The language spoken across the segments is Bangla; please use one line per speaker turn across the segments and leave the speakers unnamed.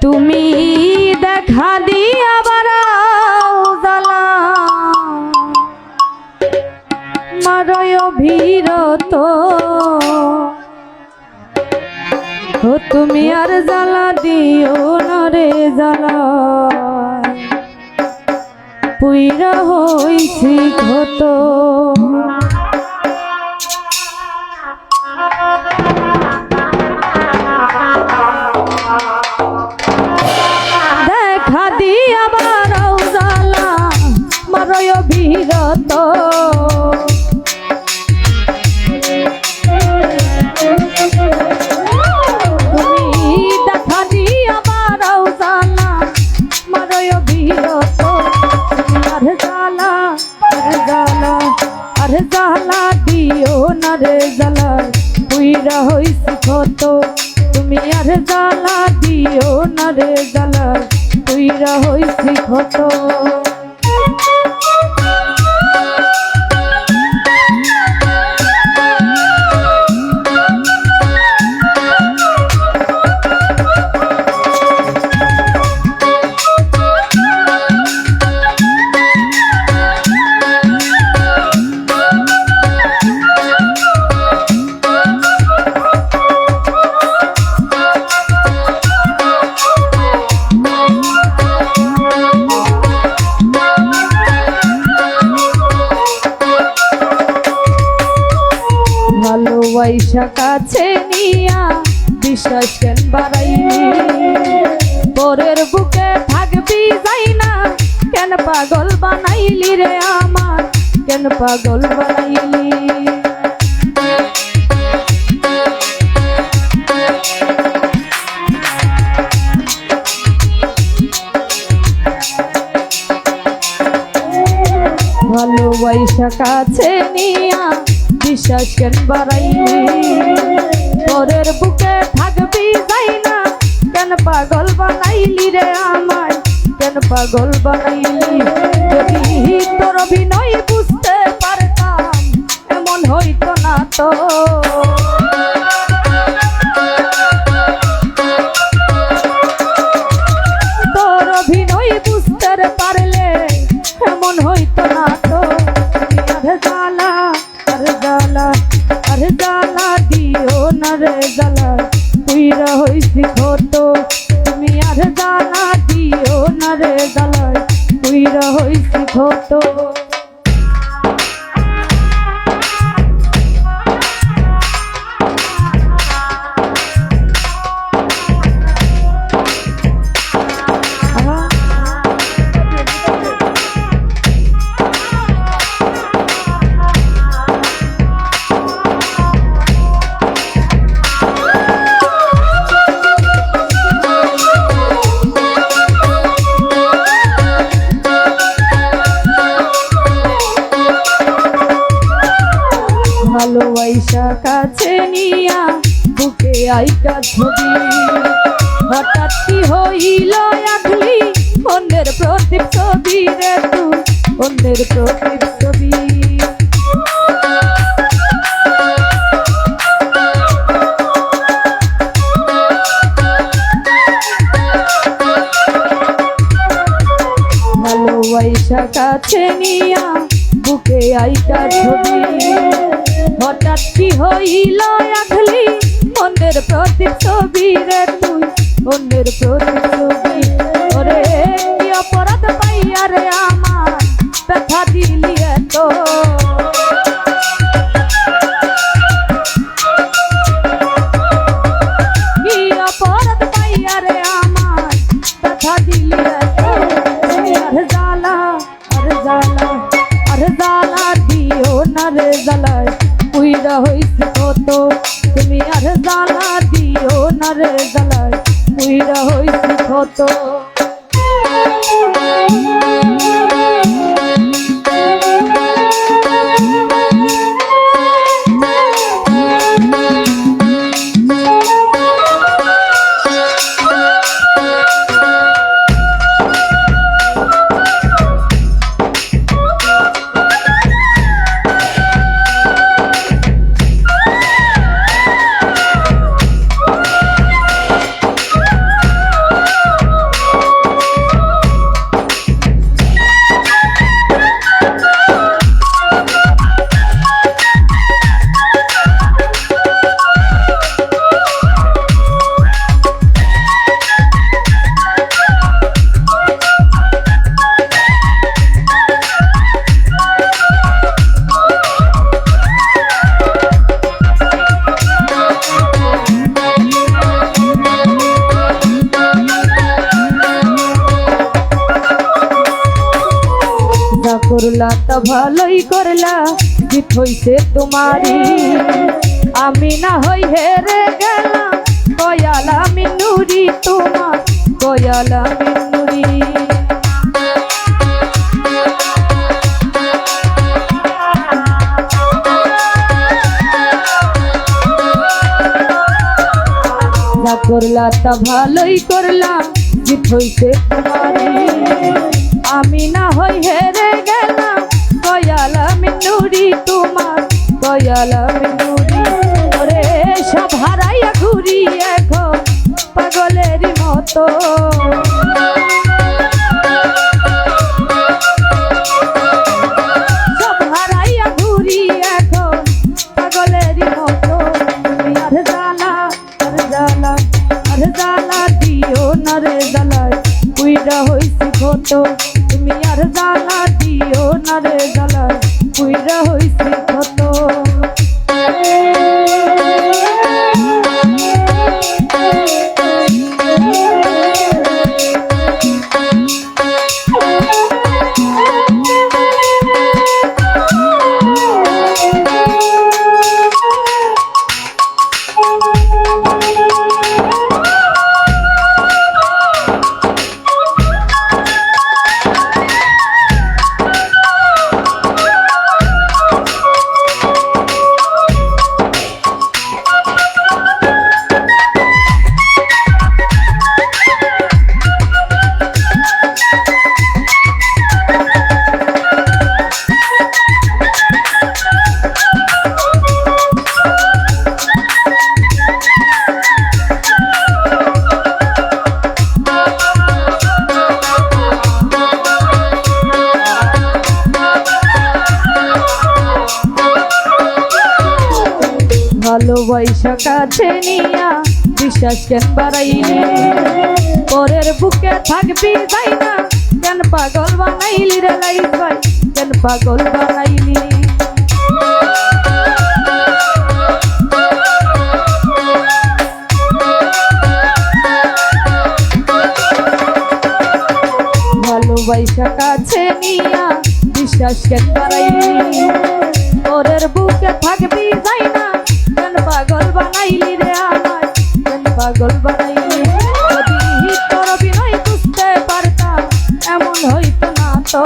তুমি দেখা দিয়া বারাও জ্বালা মারয় অভিরত ও তুমি আর জ্বালা দিও না রে জ্বালা পুইরা হইছি ক্ষত দেখা দিয়া বারাও জ্বালা মারয় অভিরত আরে জ্বালা দিও না রে জ্বালা পুইরা হইছি ক্ষত তুমি আর জ্বালা দিও না রে জ্বালা পুইরা হইছি ক্ষত ভালোবাসা কাছে নিয়া বিশ্বাস কেন বাড়াইলি পরের বুকে থাকবি যাই না কেন পাগল বানাইলি রে আমার কেন পাগল বানাইলি ভালোবাসা কাছে নিয়া বিশ্বাস কেন বাড়াইলি পরের বুকে থাকবি যাই না কেন পাগল বানাইলি রে আমায় কেন পাগল বানাইলি যদি তোর অভিনয় বুঝতে পারতাম এমন হইতো না তো তোর অভিনয় বুঝতে পারলে এমন হইতো না তো জ্বালা আরে জ্বালা দিও না রে জ্বালা পুইরা হইছি ক্ষত তুমি আর জ্বালা দিও না রে জ্বালা পুইরা হইছি ক্ষত ভালোবাসা কাছে নিয়া বুকে আইকা ছবি হঠাৎ কি হইল আখলি অন্যের প্রদীপ ছবি রে তুই অন্যের প্রদীপ ছবি ভালোবাসা কাছে নিয়া বুকে আইকা ছবি হঠাৎ কি হইল আখলি অন্যের প্রদীপ ছবি রে তুই অন্যের প্রদীপ ছবি ওরে কি অপরাধ পাইয়া রে আমার ব্যথা দিলি এত কি অপরাধ পাইয়া রে আমার ব্যথা দিলি এত আর জ্বালা আর জ্বালা দিও না রে জ্বালা পুইরা হইছি ক্ষত তুমি আর জ্বালা দিও না রে জ্বালা পুইরা হইছি ক্ষত করলা তা ভালোই করলা, জিত হইছে তোমারই। আমি না হই হেরে গেলাম, দয়াল আমি নুরি তোমার, দয়াল আমি নুরি। যা করলা তা ভালোই করলা, জিত হইছে তোমারই। আমি না হই হেরে গেলাম, দয়াল আমি নুরি তোমার, দয়াল আমি নুরি। ওরে সব হারাইয়া ঘুরি এখন পাগলের মতো, সব হারাইয়া ঘুরি এখন পাগলের মতো। তুমি আর জ্বালা আর জ্বালা আর জ্বালা দিও না রে জ্বালায় পুইরা হইছি কত। তুমি আর জ্বালা দিও না রে জ্বালায় পুইরা হইছি কত। ভালোবাসা কাছে নিয়া বিশ্বাস কেন বাড়াইলি, পরের বুকে থাকবি যাই না কেন পাগল বানাইলি রে লাইফ ভাই, কেন পাগল বানাইলি। ভালোবাসা কাছে নিয়া বিশ্বাস কেন বাড়াইলি, পরের বুকে থাকবি যাই না কেন পাগল বানাইলি রে আমায়, কেন পাগল বানাইলি। যদি তোর বিনয় বুঝতে পারতাম এমন হইতো না তো,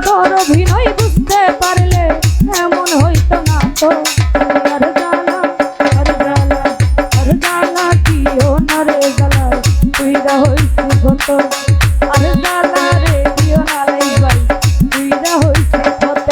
তোর অভিনয় বুঝতে পারলে এমন হইতো না তো। আর জ্বালা আর জ্বালা আর জ্বালা দিও না রে জ্বালায় পুইরা হইছি কত। আর জ্বালা রে দিও না রে ভাই পুইরা হইছি কত।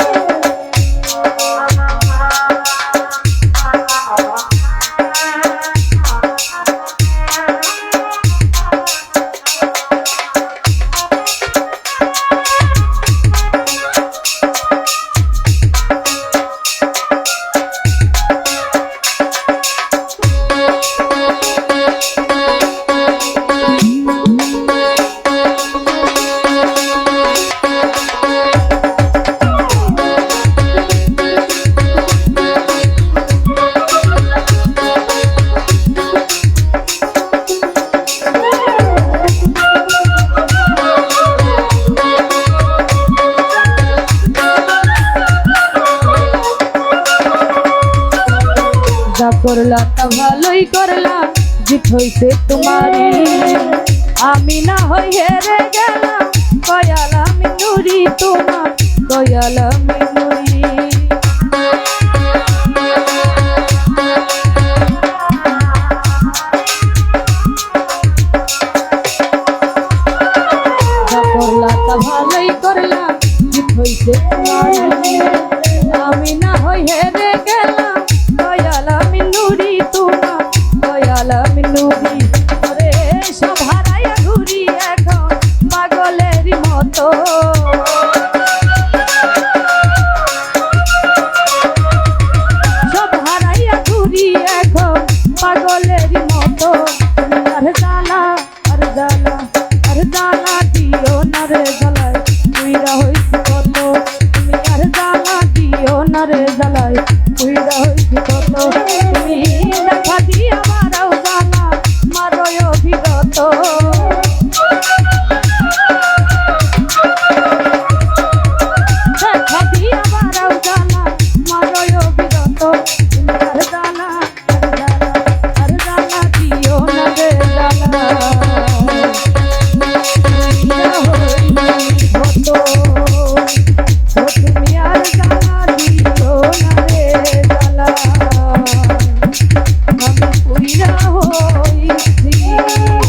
যা করলা তা ভালোই করলা, জিত হইছে তোমারই। আমি না হই হেরে গেলাম, দয়াল আমি নুরি তোমার, দয়াল আমি নুরি। যা করলা তা ভালোই করলা, জিত হইছে তোমারই। আমি না হই হেরে গেলাম, দয়াল আমি নুরি তোমার, দয়াল আমি নুরি। ওরে সব হারাইয়া ঘুরি এখন পাগলের মতো, সব হারাইয়া ঘুরি এখন পাগলের মতো। আর জ্বালা আর জ্বালা আর জ্বালা দিও না রে জ্বালায় পুইরা হইছি কত। তুমি আর জ্বালা দিও না রে জ্বালায় পুইরা হইছি কত। তুমি দেখা দিয়া মারাও জ্বালা মারো অভিরত। আমি পুইরা হইছি